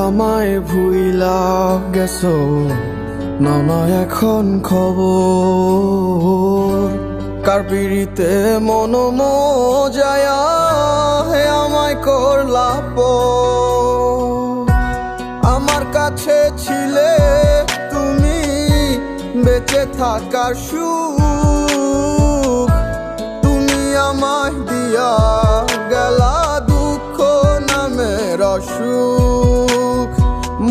আমায় ভুইলা গেছো, নাও না এখন খবর। কার পিড়িতে মন মজায়া হে আমায় করলা পর। আমার কাছে ছিলে তুমি বেঁচে থাকার সুখ, তুমি আমায় দিয়া গেলা দুঃখ নামের অসুখ।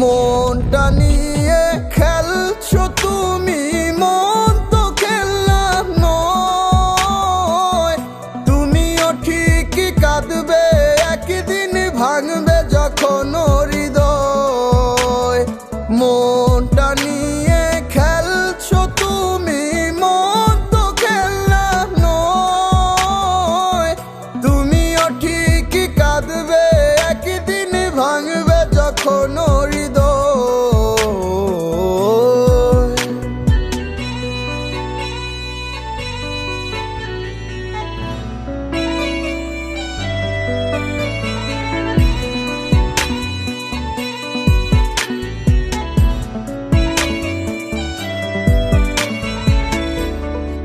মনটা নিয়ে খেলছো তুমি, মন তো খেলনা নয়। তুমিও ঠিকই কাঁদবে, একদিন ভাঙবে যখন হৃদয়। মনটা নিয়ে খেলছো তুমি, মন তো খেলনা নয়। তুমিও ঠিকই কাঁদবে, একদিন ভাঙবে যখন হৃদয়।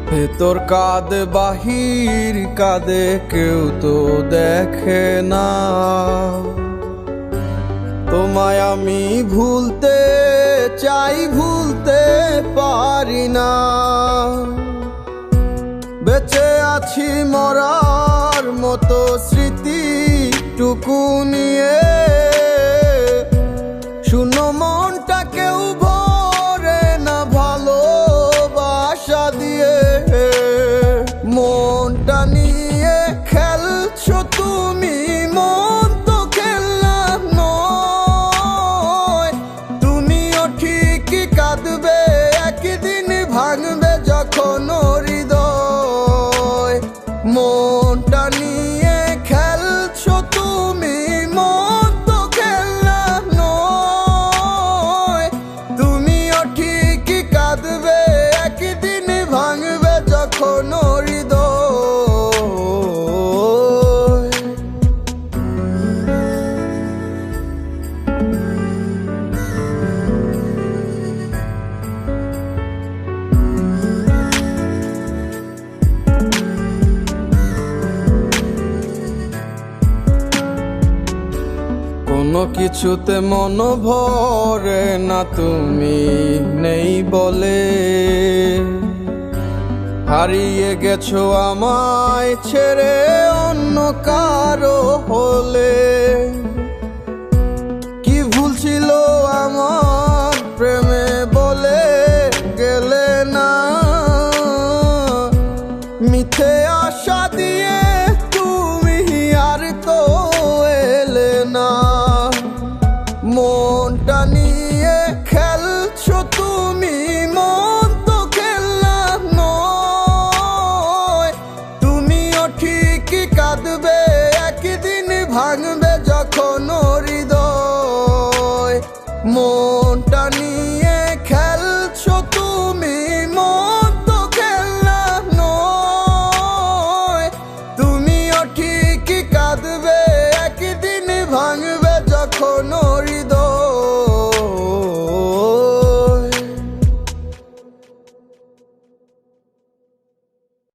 ভেতর কাঁদে বাহির কাঁদে, কেউ তো দেখে না। তোমায় আমি ভুলতে চাই, ভুলতে পারি না। বেঁচে আছি মরার মতো স্মৃতিটুকু নিয়ে। শুনো মনটা কেউ ভরে না ভালোবাসা দিয়ে। মনটা নিয়ে খেলছো তুমি, মন তো খেলনা নয়। তুমিও ঠিকই কাঁদবে, একদিন ভাঙবে যখন হৃদয়। মনটা নিয়ে খেলছো তুমি, মন তো খেলনা নয়। তুমিও ঠিকই কাঁদবে, একদিন ভাঙবে যখন হৃদয়। কোনো কিছুতে মন ভরে না, তুমি নেই বলে। হারিয়ে গেছো আমায় ছেড়ে অন্য কারো হলে। কি ভুল ছিল আমার প্রেমে বলে গেলে না। মিথ্যে আশা দিয়ে তুমি আর তো এলে না। মনটা নিয়ে খেলছো তুমি, মন তো খেলনা নয়। তুমিও ঠিকই কাঁদবে, একদিন ভাঙবে যখন হৃদয়। মন